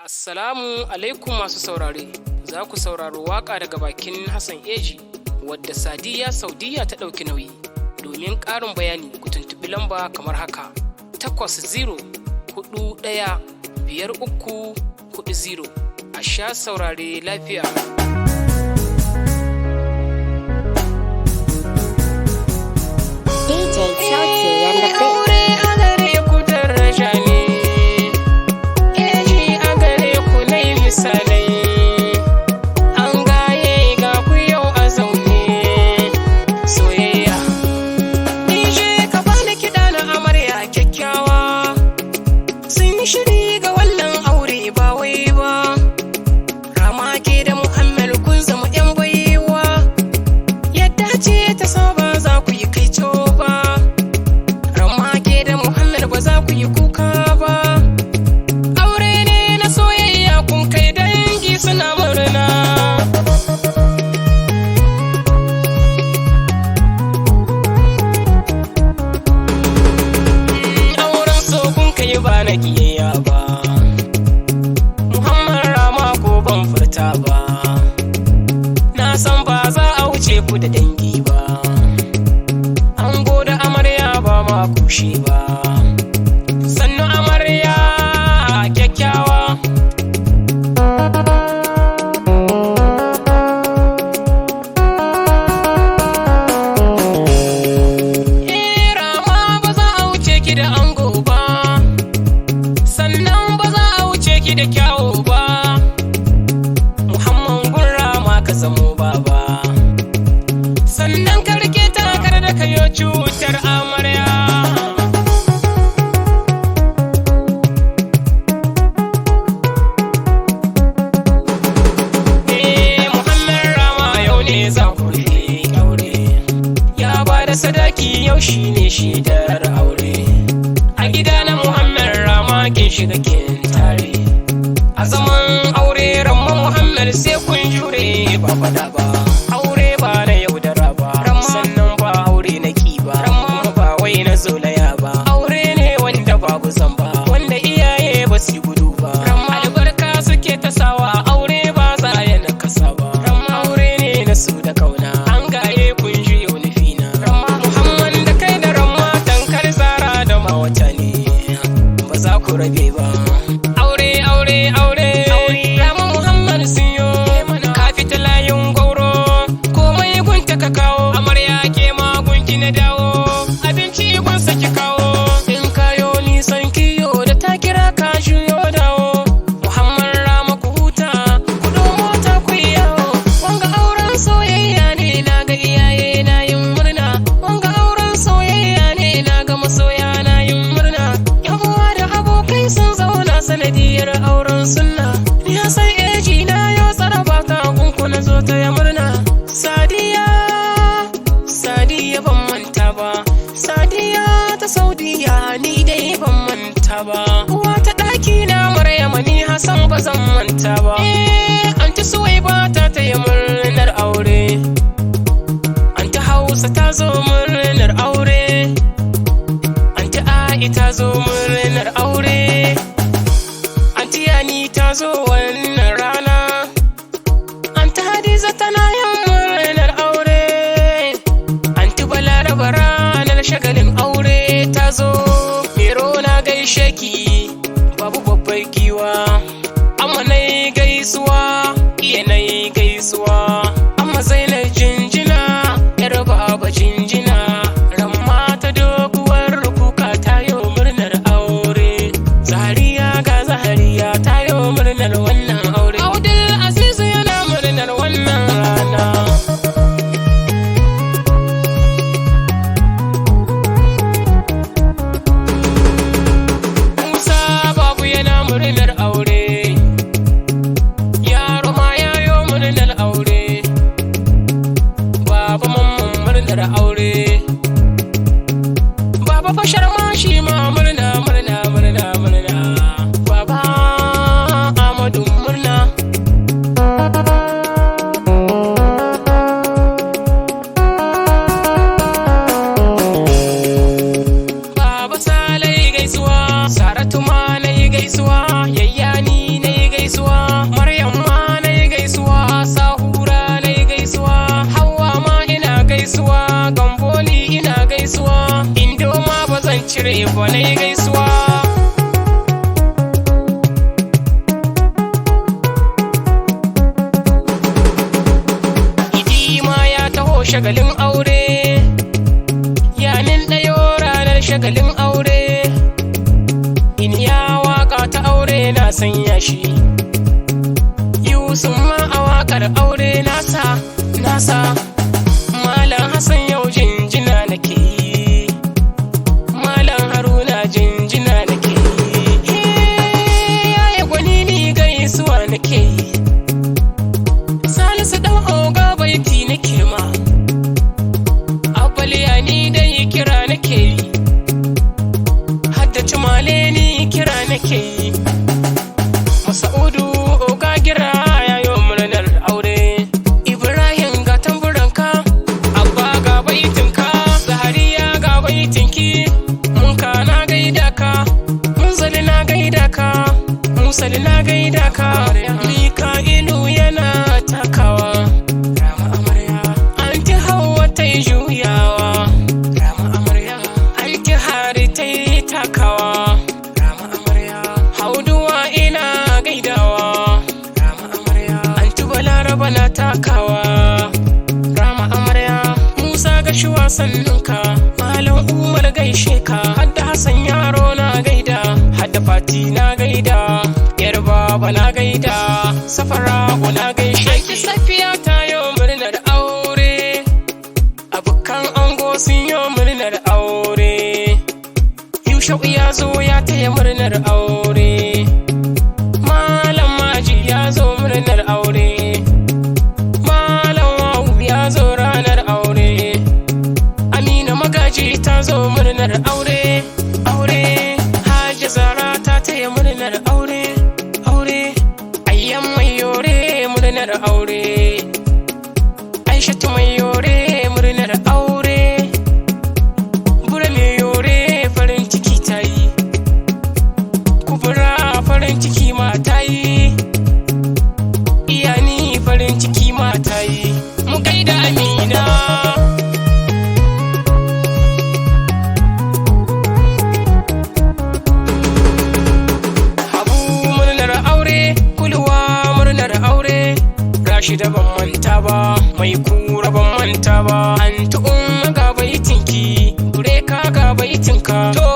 Assalamu alaikum masu saurare, za ku sauraro waƙa daga bakin Hassan Eji wadda Sadiya Saudiya ta ɗauki nauyi. Domin ƙarin bayani ku tuntuɓi lamba kamar haka: 80415340. A sha saurare lafiya. DJ Sauti and the Big. Shiri ga wannan aure ba wai ba, Rama ke da Muhammad kun zama yan baiwa, yadda ce ta saba za ku yi kaico ba, Rama ke da Muhammad ba za ku yi kuka ba, aure ne na soyayya kun kai dangi suna murna. Auren so kun kai ba na kiyayya ba, Muhammad Rama ko ban furta ba, na san ba za a wuce ku da dangi ba, ango da amarya ba ma kushe ba, sannu amarya kyakkyawa. Rama ba za a wuce ki da ango ba, sannan ba za a wuce ki da kyawu ba, Muhammad gurra ma ka zamo baba, sannan ka rike takar da kayo cutar amarya. Muhammad Rama yau ne za ku rike aure, ya ba da sadaki yau shine shaidar aure, a gida na Muhammad Rama kin shiga kin tare, a zaman aure Ramma Muhammad sai kun jure ba fada ba, aure ba na yaudara ba, sannan ba aure na ki ba, kuma ba wai na zolaya ba, aure ne wanda babu zamba, wanda iyaye ba su gudu ba, albarka suke ta sawa, aure ba za ya nakasa ba, aure ne na su da kauna, an gaye kun ji yau nufina, Muhammad da kai da Ramma tankar zara da mawata ne, ba za ku rabe ba. Aure aure aure Rama Muhammad siyo, ka fita layin gauro, komai gunta ka kawo, amarya ke ma gunki na dawo, abinci gun saki kawo, in kayo nisan kiyo da ta kira ka juyo dawo, Muhammad Rama ku huta, kudu mota ku yi yawo, wanga auren soyayya ne na ga iyaye na yin murna, wanga auren soyayya ne na ga masoya na yin murna, yan uwa da abokai sun zauna sanadiyar auren sunna, ni Hassan Eji na yau tsaraba ta gunku na zo ta ya murna. Sadiya ban manta ba, Sadiya ta Saudiya ni dai ban manta ba, uwa ta ɗaki na Maryama ni Hassan ba zan manta ba, anti Suwaiba ta taya murnar aure, anti Hausa ta zo murnar aure, anti A'i ta zo murnar aure, anti Yani ta zo wannan rana, anti Hadiza tana yin murnar aure, anti Balaraba ranar shagalin aure ta zo, Mero na gaishe ki babu babbar giwa, amma na yi gaisuwa, iya na yi gaisuwa, amma Zainab jinjina, yar baba jinjina, Ramma ta doguwar kuka ta yi murnar aure, Zahariya ga Zahariya ta yi murnar wannan aure, Abdul Azizu yana murnar wannan rana. Musa babu yana murnar aure, yaro ma ya yi murnar aure, Baba Mamman murnar aure, Baba Fashar ma shi ma murna murna murna murna, Baba Amadu murna. Baba Salai gaisuwa, Saratu ma na yi gaisuwa, yayyani aure fa na yi gaisuwa. Idi ma ya taho shagalin aure, yanin ɗayo ranar shagalin aure. In ya waka ta aure na sanya shi, Yusuf ma a wakar aure nasa. Malam Hassan yau jinjina nake yi, Malam Haruna jinjina nake yi, yaya gwani ni gaisuwa nake yi, Salisu dan oga baiti nake ma, Abaliya ni dai kira nake yi, Haddace Male ni kira nake yi, Masa'udu oga gira yayo murnar aure, Ibrahim ga tamburanka, Abba ga baitinka, Zahariya ga baitinki, Munka na gaida ka, Munzali na gaida ka, Musali na gaida ka, Mika'ilu yana takawa, Rama amarya, Anti Hauwa ta yi juyawa, Rama amarya, Anti Hari ta yi takawa, Rama amarya, Hauduwa ina gaidawa, Rama amarya, Anti Balaraba na takawa, Rama amarya, Musa gashuwa sannunka, Malam Umar gaishe ka, Hadda Hassan yaro na gaida, Hadda Fati na gaida, Yar baba na gaida, Safara'u na gaishe ki. Safiya ta yo murnar aure, abokan ango sun yo murnar aure, Yushau ya zo ya taya murnar aure, Malam Maji ya zo murnar aure, Malam Wawu ya zo ranar aure, Amina Magaji ta zo murnar aure, Hajji Zara ta taya murnar aure, Ayyan mai yore murnar aure, Aishatu mai yore murnar aure, Bura mai yore farin ciki ta yi, Kubura farin ciki ma ta yi, Iyani farin ciki ma ta yi, mu gaida Amina. Habu murnar aure, Kulwa murnar aure, Rashida ban manta ba, Mai kura ban manta ba, Anti Umma ga baitinki, Bureka ga baitinka, to